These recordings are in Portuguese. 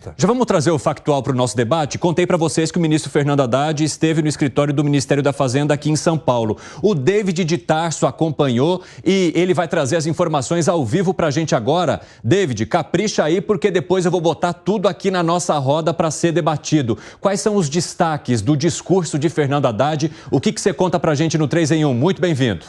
Já vamos trazer o factual para o nosso debate? Contei para vocês que o ministro Fernando Haddad esteve no escritório do Ministério da Fazenda aqui em São Paulo. O David de Tarso acompanhou e ele vai trazer as informações ao vivo para a gente agora. David, capricha aí porque depois eu vou botar tudo aqui na nossa roda para ser debatido. Quais são os destaques do discurso de Fernando Haddad? O que você conta para a gente no 3 em 1? Muito bem-vindo.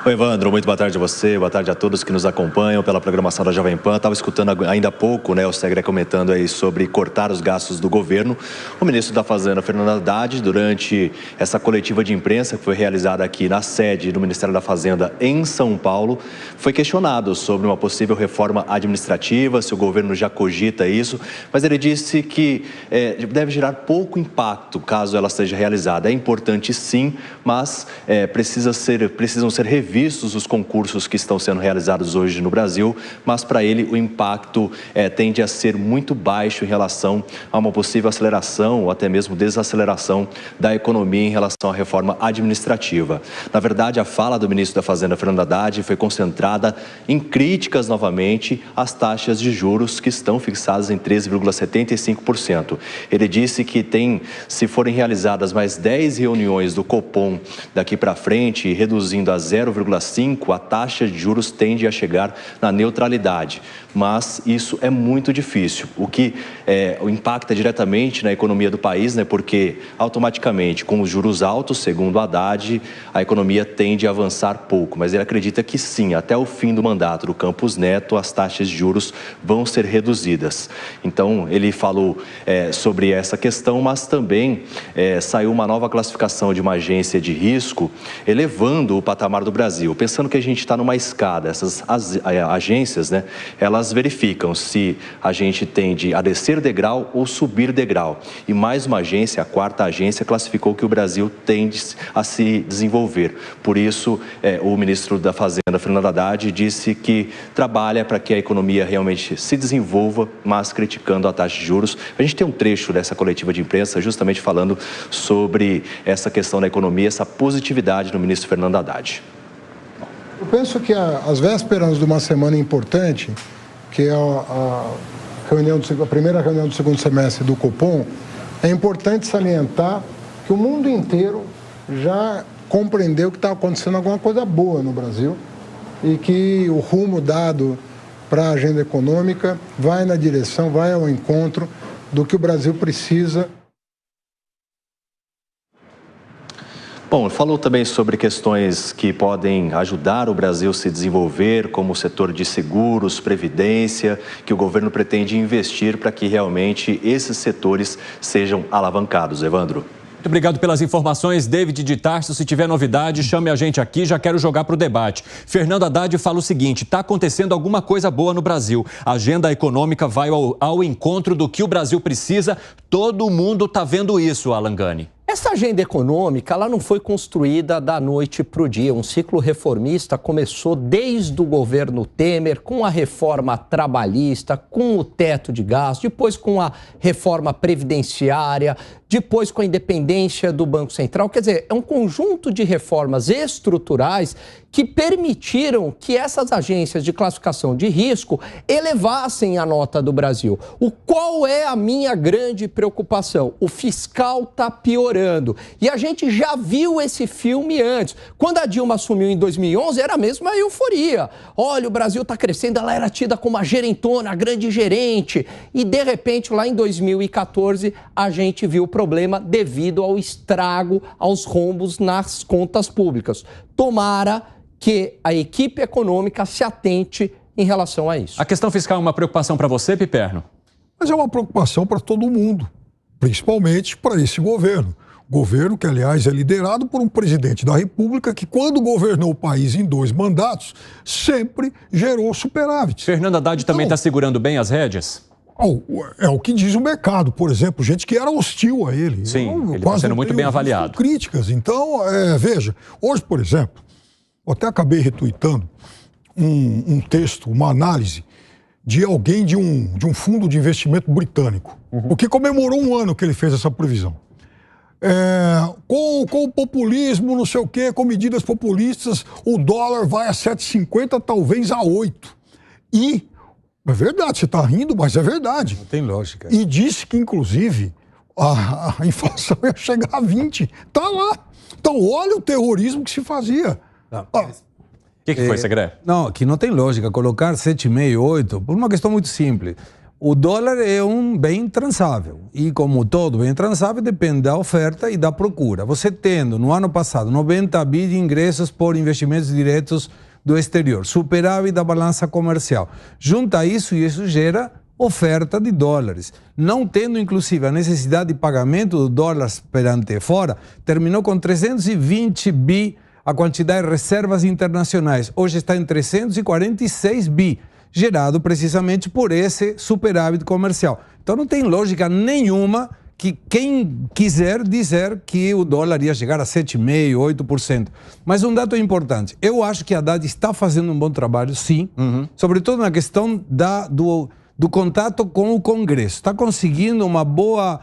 Oi, Evandro, muito boa tarde a você, boa tarde a todos que nos acompanham pela programação da Jovem Pan. Estava escutando ainda há pouco, o Segré comentando aí sobre cortar os gastos do governo. O ministro da Fazenda, Fernando Haddad, durante essa coletiva de imprensa que foi realizada aqui na sede do Ministério da Fazenda em São Paulo, foi questionado sobre uma possível reforma administrativa, se o governo já cogita isso, mas ele disse que deve gerar pouco impacto caso ela seja realizada. É importante sim, mas precisam ser revistos os concursos que estão sendo realizados hoje no Brasil, mas para ele o impacto tende a ser muito baixo em relação a uma possível aceleração ou até mesmo desaceleração da economia em relação à reforma administrativa. Na verdade, a fala do ministro da Fazenda, Fernando Haddad, foi concentrada em críticas novamente às taxas de juros que estão fixadas em 13,75%. Ele disse que se forem realizadas mais 10 reuniões do Copom daqui para frente, reduzindo a 0,5%, a taxa de juros tende a chegar na neutralidade. Mas isso é muito difícil, o que impacta diretamente na economia do país, porque automaticamente, com os juros altos, segundo Haddad, a economia tende a avançar pouco. Mas ele acredita que sim, até o fim do mandato do Campos Neto, as taxas de juros vão ser reduzidas. Então, ele falou sobre essa questão, mas também saiu uma nova classificação de uma agência de risco, elevando o patamar do Brasil. Pensando que a gente está numa escada, essas agências, elas verificam se a gente tende a descer degrau ou subir degrau. E mais uma agência, a quarta agência, classificou que o Brasil tende a se desenvolver. Por isso, o ministro da Fazenda, Fernando Haddad, disse que trabalha para que a economia realmente se desenvolva, mas criticando a taxa de juros. A gente tem um trecho dessa coletiva de imprensa justamente falando sobre essa questão da economia, essa positividade do ministro Fernando Haddad. Eu penso que às vésperas de uma semana importante, que é a primeira reunião do segundo semestre do Copom, é importante salientar que o mundo inteiro já compreendeu que está acontecendo alguma coisa boa no Brasil e que o rumo dado para a agenda econômica vai na direção, vai ao encontro do que o Brasil precisa. Bom, falou também sobre questões que podem ajudar o Brasil a se desenvolver, como o setor de seguros, previdência, que o governo pretende investir para que realmente esses setores sejam alavancados. Evandro. Muito obrigado pelas informações, David de Tarso. Se tiver novidade, chame a gente aqui, já quero jogar para o debate. Fernando Haddad fala o seguinte: está acontecendo alguma coisa boa no Brasil. A agenda econômica vai ao encontro do que o Brasil precisa. Todo mundo está vendo isso, Alan Gani. Essa agenda econômica, ela não foi construída da noite para o dia. Um ciclo reformista começou desde o governo Temer, com a reforma trabalhista, com o teto de gastos, depois com a reforma previdenciária, depois com a independência do Banco Central. Quer dizer, é um conjunto de reformas estruturais que permitiram que essas agências de classificação de risco elevassem a nota do Brasil. Qual é a minha grande preocupação? O fiscal está piorando. E a gente já viu esse filme antes. Quando a Dilma assumiu em 2011, era mesmo uma euforia. Olha, o Brasil está crescendo, ela era tida como a gerentona, a grande gerente. E, de repente, lá em 2014, a gente viu o problema devido ao estrago, aos rombos nas contas públicas. Tomara que a equipe econômica se atente em relação a isso. A questão fiscal é uma preocupação para você, Piperno? Mas é uma preocupação para todo mundo, principalmente para esse governo. Governo que, aliás, é liderado por um presidente da República que, quando governou o país em 2 mandatos, sempre gerou superávit. Fernando Haddad também está segurando bem as rédeas? É o que diz o mercado, por exemplo, gente que era hostil a ele. Sim, ele está sendo muito bem avaliado. Críticas. Então, veja, hoje, por exemplo, eu até acabei retuitando um texto, uma análise de alguém de um fundo de investimento britânico, porque comemorou 1 ano que ele fez essa previsão. Com o populismo, não sei o quê, com medidas populistas, o dólar vai a 7,50, talvez a 8. E É verdade, você está rindo, mas é verdade. Não tem lógica. E disse que, inclusive, a inflação ia chegar a 20. Está lá. Então, olha o terrorismo que se fazia. O que foi, Segré? Não, que não tem lógica colocar 7,5, 8, por uma questão muito simples. O dólar é um bem transável e, como todo bem transável, depende da oferta e da procura. Você tendo, no ano passado, 90 bi de ingressos por investimentos diretos do exterior, superávit da balança comercial. Junta isso e isso gera oferta de dólares. Não tendo, inclusive, a necessidade de pagamento do dólar perante fora, terminou com 320 bi a quantidade de reservas internacionais. Hoje está em 346 bi, gerado precisamente por esse superávit comercial. Então não tem lógica nenhuma que quem quiser dizer que o dólar ia chegar a 7,5%, 8%. Mas um dado importante, eu acho que a Haddad está fazendo um bom trabalho, sim, sobretudo na questão do contato com o Congresso. Está conseguindo uma boa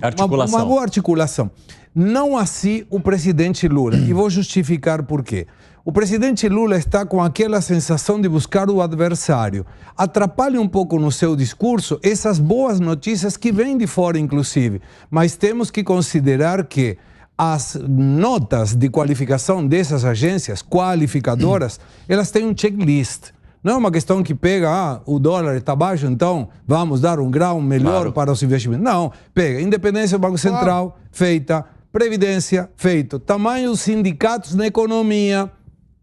articulação. Uma boa articulação. Não assim o presidente Lula, e vou justificar por quê. O presidente Lula está com aquela sensação de buscar o adversário. Atrapalha um pouco no seu discurso essas boas notícias que vêm de fora, inclusive. Mas temos que considerar que as notas de qualificação dessas agências qualificadoras, elas têm um checklist. Não é uma questão que pega, o dólar está baixo, então vamos dar um grau melhor para os investimentos. Não, pega independência do Banco Central, feita, previdência, feito, tamanho dos sindicatos na economia,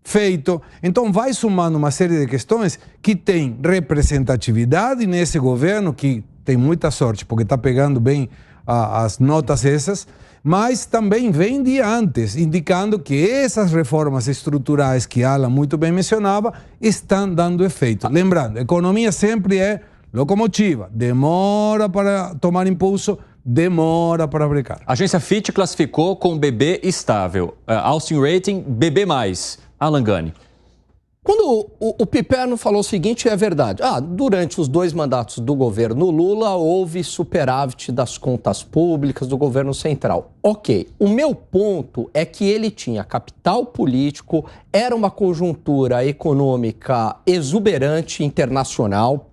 feito. Então vai somando uma série de questões que tem representatividade nesse governo, que tem muita sorte, porque está pegando bem as notas essas, mas também vem de antes, indicando que essas reformas estruturais que Alan muito bem mencionava estão dando efeito. Lembrando, a economia sempre é locomotiva, demora para tomar impulso, demora para brecar. A agência Fitch classificou com BB estável, Austin Rating BB+. Alan Gani. Quando o Piperno falou o seguinte, é verdade. Durante os 2 mandatos do governo Lula, houve superávit das contas públicas do governo central. Ok. O meu ponto é que ele tinha capital político, era uma conjuntura econômica exuberante internacional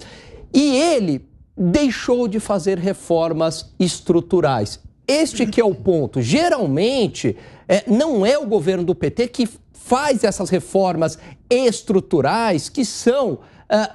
e ele deixou de fazer reformas estruturais. Este que é o ponto. Geralmente, não é o governo do PT que faz essas reformas estruturais que são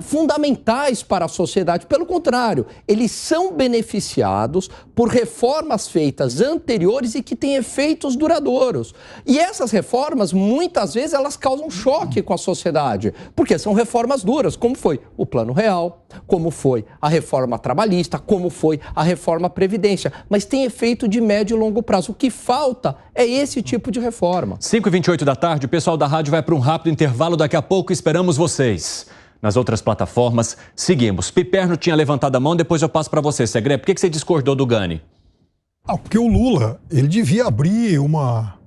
fundamentais para a sociedade. Pelo contrário, eles são beneficiados por reformas feitas anteriores e que têm efeitos duradouros. E essas reformas, muitas vezes, elas causam choque com a sociedade, porque são reformas duras, como foi o Plano Real, como foi a reforma trabalhista, como foi a reforma Previdência. Mas tem efeito de médio e longo prazo. O que falta é esse tipo de reforma. 5h28 da tarde, o pessoal da rádio vai para um rápido intervalo. Daqui a pouco esperamos vocês. Nas outras plataformas, seguimos. Piperno tinha levantado a mão, depois eu passo para você, Segré. Por que você discordou do Gani? Porque o Lula, ele devia abrir uma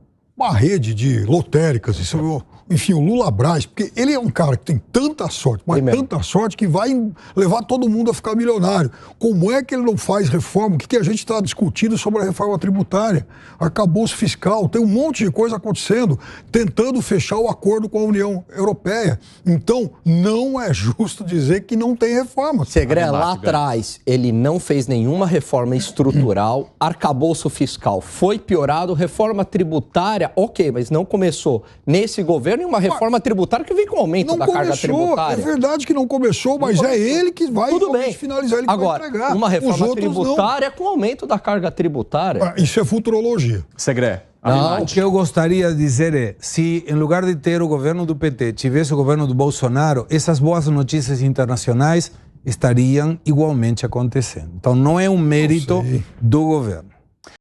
rede de lotéricas, enfim, o Lula Brás, porque ele é um cara que tem tanta sorte, mas tanta sorte que vai levar todo mundo a ficar milionário. Como é que ele não faz reforma? O que a gente está discutindo sobre a reforma tributária? Arcabouço fiscal, tem um monte de coisa acontecendo, tentando fechar o acordo com a União Europeia. Então, não é justo dizer que não tem reforma. Segré, lá atrás, ele não fez nenhuma reforma estrutural, arcabouço fiscal foi piorado, reforma tributária, ok, mas não começou nesse governo uma reforma tributária que vem com o aumento da carga tributária. É verdade que não começou, mas é ele que vai finalizar, ele que vai entregar. Uma reforma tributária com aumento da carga tributária. Isso é futurologia. Segré. O que eu gostaria de dizer é, se em lugar de ter o governo do PT, tivesse o governo do Bolsonaro, essas boas notícias internacionais estariam igualmente acontecendo. Então não é um mérito do governo.